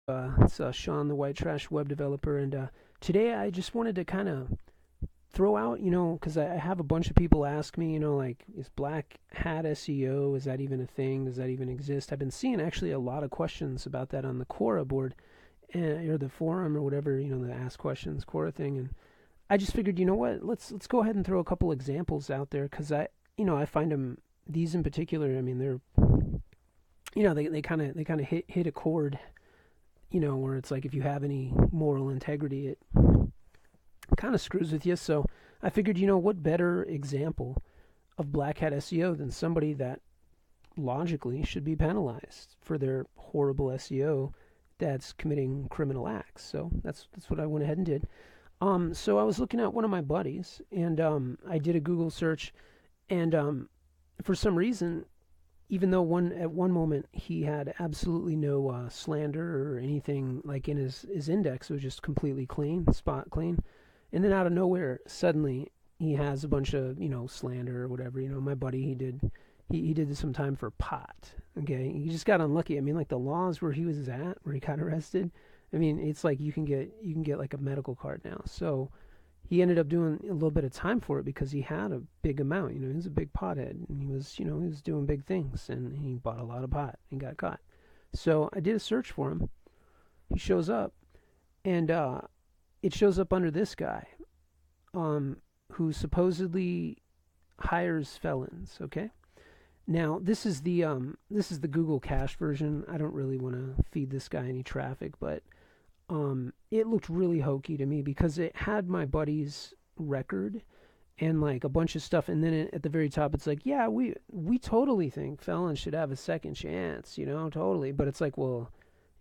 It's Sean, the White Trash web developer, and today I just wanted to kind of throw out, because I have a bunch of people ask me, like, is black hat SEO, is that even a thing? Does that even exist? I've been seeing actually a lot of questions about that on the Quora board, or the forum, or whatever, the Ask Questions Quora thing, and I just figured, what, let's go ahead and throw a couple examples out there, because I find them, these in particular, I mean, they're, they kind of hit a chord, where it's like if you have any moral integrity, it kind of screws with you. So I figured, what better example of black hat SEO than somebody that logically should be penalized for their horrible SEO that's committing criminal acts. So that's what I went ahead and did. So I was looking at one of my buddies, and I did a Google search, and for some reason, even though at one moment he had absolutely no slander or anything like in his index, it was just completely clean, spot clean, and then out of nowhere, suddenly he has a bunch of slander or whatever. My buddy, he did some time for pot. Okay, he just got unlucky. I mean, like the laws where he was at, where he got arrested. I mean, it's like you can get like a medical card now. So he ended up doing a little bit of time for it because he had a big amount. He was a big pothead, and he was doing big things, and he bought a lot of pot and got caught. So I did a search for him. He shows up, and it shows up under this guy, who supposedly hires felons. Okay. Now this is the Google Cache version. I don't really want to feed this guy any traffic, but it looked really hokey to me because it had my buddy's record and like a bunch of stuff, and then at the very top it's like, yeah, we totally think felons should have a second chance, totally. But it's like, well,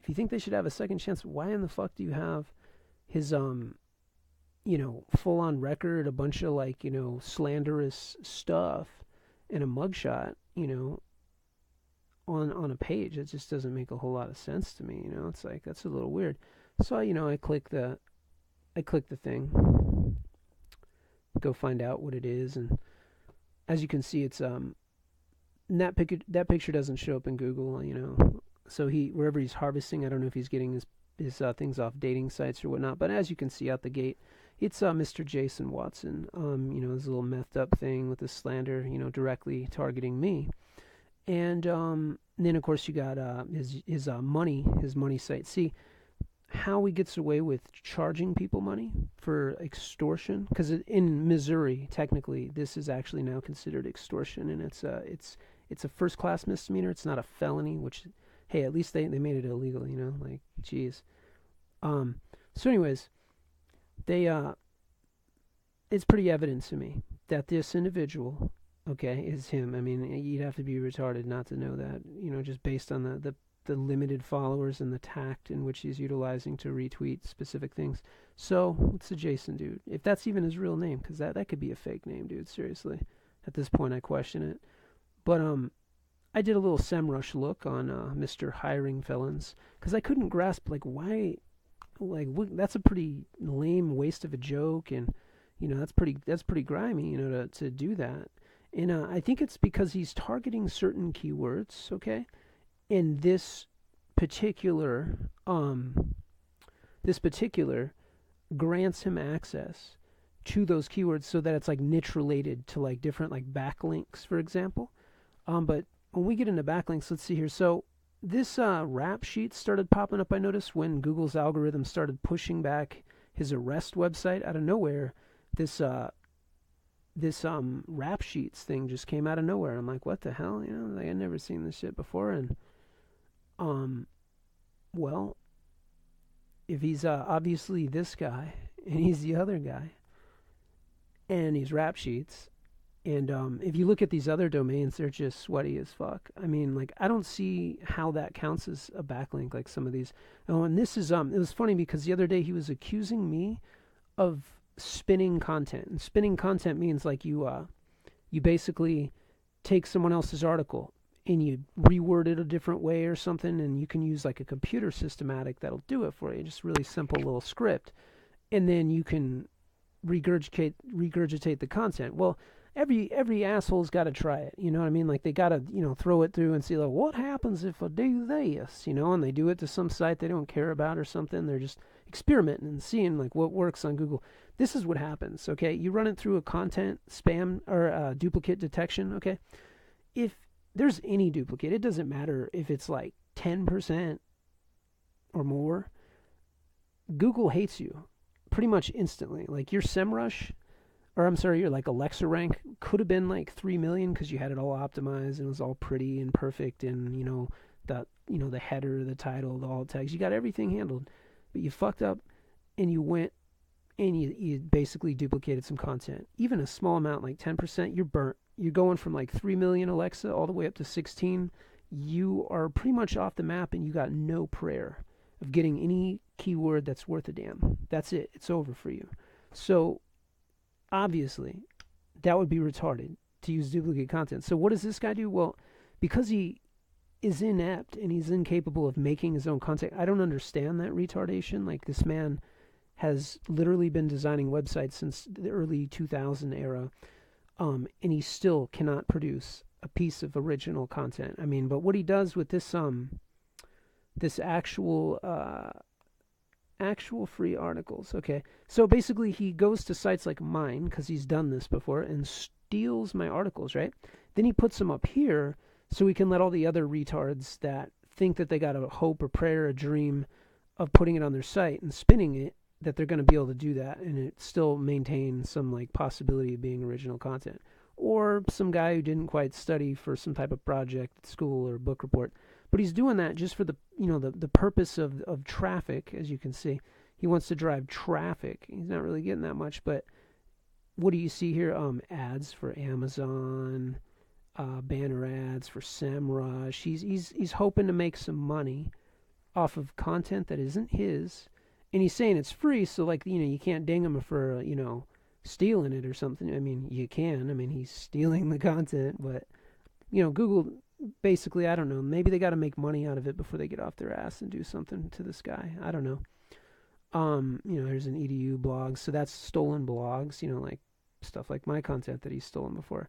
if you think they should have a second chance, why in the fuck do you have his full on record, a bunch of like slanderous stuff, and a mugshot, on a page? It just doesn't make a whole lot of sense to me. It's like, that's a little weird. So I click the thing, go find out what it is, and as you can see, it's that picture doesn't show up in Google. So wherever he's harvesting, I don't know if he's getting his things off dating sites or whatnot, but as you can see out the gate, it's Mr. Jason Watson. This little methed up thing with the slander, directly targeting me. And then of course you got his money site. See how he gets away with charging people money for extortion, because in Missouri technically this is actually now considered extortion, and it's a first class misdemeanor. It's not a felony, which, hey, at least they made it illegal. Like, geez. So anyways, they it's pretty evident to me that this individual, okay, is him. I mean, you'd have to be retarded not to know that, just based on the limited followers and the tact in which he's utilizing to retweet specific things. So it's a Jason dude, if that's even his real name, because that could be a fake name, dude. Seriously, at this point I question it. But I did a little SEMrush look on Mr. Hiring Felons, because I couldn't grasp, like, why, like, that's a pretty lame waste of a joke, and that's pretty grimy, to do that. And I think it's because he's targeting certain keywords, okay? And this particular grants him access to those keywords so that it's like niche related to like different like backlinks, for example. But when we get into backlinks, let's see here. So this rap sheet started popping up, I noticed, when Google's algorithm started pushing back his arrest website out of nowhere. This rap sheets thing just came out of nowhere. I'm like, what the hell? Like, I'd never seen this shit before. And well, if he's obviously this guy and he's the other guy and he's rap sheets, and if you look at these other domains, they're just sweaty as fuck. I mean, like, I don't see how that counts as a backlink like some of these. Oh, and this is it was funny because the other day he was accusing me of spinning content. And spinning content means like you basically take someone else's article and you reword it a different way or something, and you can use like a computer systematic that'll do it for you. Just really simple little script, and then you can regurgitate the content. Well, every asshole's got to try it. You know what I mean? Like they got to, throw it through and see, like, what happens if I do this? And they do it to some site they don't care about or something. They're just experimenting and seeing like what works on Google. This is what happens. Okay, you run it through a content spam or duplicate detection. Okay, if there's any duplicate, it doesn't matter if it's like 10% or more. Google hates you pretty much instantly. Like your SEMrush, or I'm sorry, your like Alexa rank could have been like 3 million because you had it all optimized and it was all pretty and perfect, and the header, the title, the alt tags, you got everything handled, but you fucked up and you went and you basically duplicated some content. Even a small amount, like 10%, you're burnt. You're going from like 3 million Alexa all the way up to 16. You are pretty much off the map, and you got no prayer of getting any keyword that's worth a damn. That's it. It's over for you. So obviously that would be retarded to use duplicate content. So what does this guy do? Well, because he is inept and he's incapable of making his own content, I don't understand that retardation. Like, this man has literally been designing websites since the early 2000 era, and he still cannot produce a piece of original content. I mean, but what he does with this actual free articles, okay? So basically he goes to sites like mine, because he's done this before, and steals my articles, right? Then he puts them up here so he can let all the other retards that think that they got a hope or prayer, a dream of putting it on their site and spinning it, that they're going to be able to do that and it still maintain some like possibility of being original content. Or some guy who didn't quite study for some type of project at school or book report. But he's doing that just for the purpose of traffic, as you can see. He wants to drive traffic. He's not really getting that much, but what do you see here? Ads for Amazon, banner ads for SEMrush. He's hoping to make some money off of content that isn't his, and he's saying it's free, so like, you can't ding him for stealing it or something. I mean, you can. I mean, he's stealing the content, but Google basically, I don't know, maybe they got to make money out of it before they get off their ass and do something to this guy. I don't know. There's an edu blog, so that's stolen blogs, like stuff like my content that he's stolen before.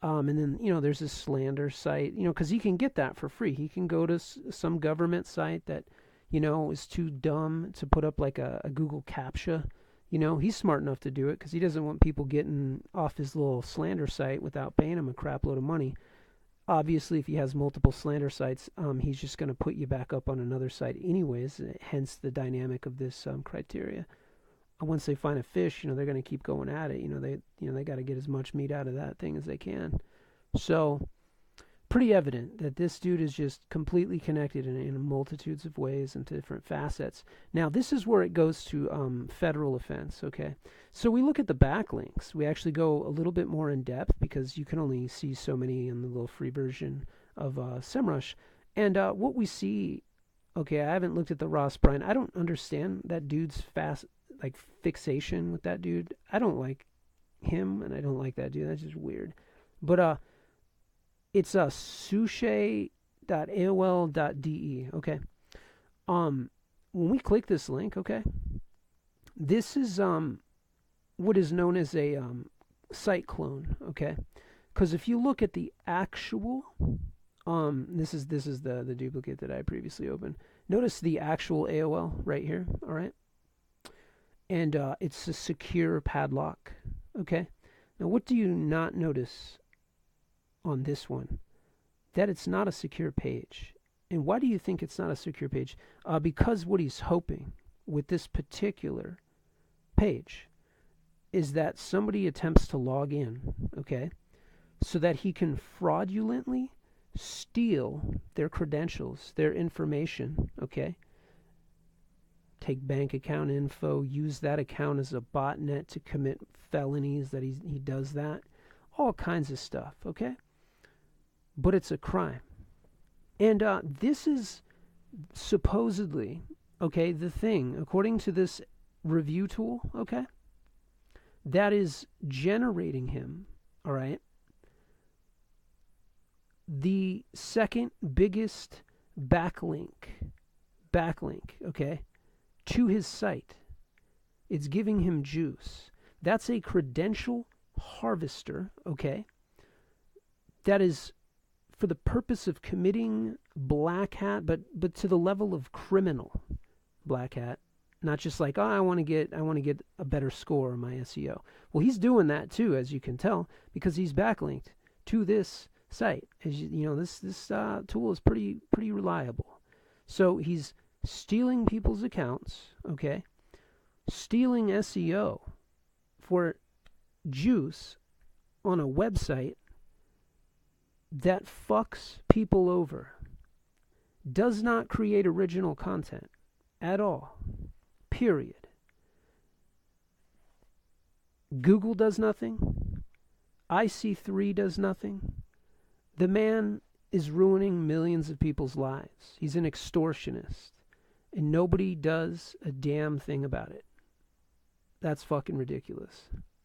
And then, there's this slander site, because he can get that for free. He can go to some government site that, is too dumb to put up like a Google CAPTCHA. He's smart enough to do it because he doesn't want people getting off his little slander site without paying him a crap load of money. Obviously, if he has multiple slander sites, he's just going to put you back up on another site anyways, hence the dynamic of this criteria. Once they find a fish, they're going to keep going at it. They got to get as much meat out of that thing as they can. So, pretty evident that this dude is just completely connected in multitudes of ways and to different facets. Now, this is where it goes to federal offense, okay? So we look at the backlinks. We actually go a little bit more in depth because you can only see so many in the little free version of SEMrush. And what we see, okay, I haven't looked at the Ross Bryan. I don't understand that dude's fixation with that dude. I don't like him, and I don't like that dude. That's just weird. But it's suche.aol.de, okay? When we click this link, okay, this is what is known as a site clone, okay? Because if you look at the actual, this is the duplicate that I previously opened. Notice the actual AOL right here, all right? And it's a secure padlock, okay? Now, what do you not notice on this one? That it's not a secure page. And why do you think it's not a secure page? Because what he's hoping with this particular page is that somebody attempts to log in, okay, so that he can fraudulently steal their credentials, their information, okay, take bank account info, use that account as a botnet to commit felonies, that he does that, all kinds of stuff, okay? But it's a crime. And this is supposedly, okay, the thing, according to this review tool, okay, that is generating him, all right, the second biggest backlink, okay, to his site. It's giving him juice. That's a credential harvester, okay, that is for the purpose of committing black hat, but to the level of criminal black hat, not just like, oh, I want to get a better score on my SEO. Well, he's doing that too, as you can tell, because he's backlinked to this site. As you know, this tool is pretty reliable. So he's stealing people's accounts, okay, stealing SEO for juice on a website that fucks people over, does not create original content at all, period. Google does nothing. IC3 does nothing. The man is ruining millions of people's lives. He's an extortionist, and nobody does a damn thing about it. That's fucking ridiculous.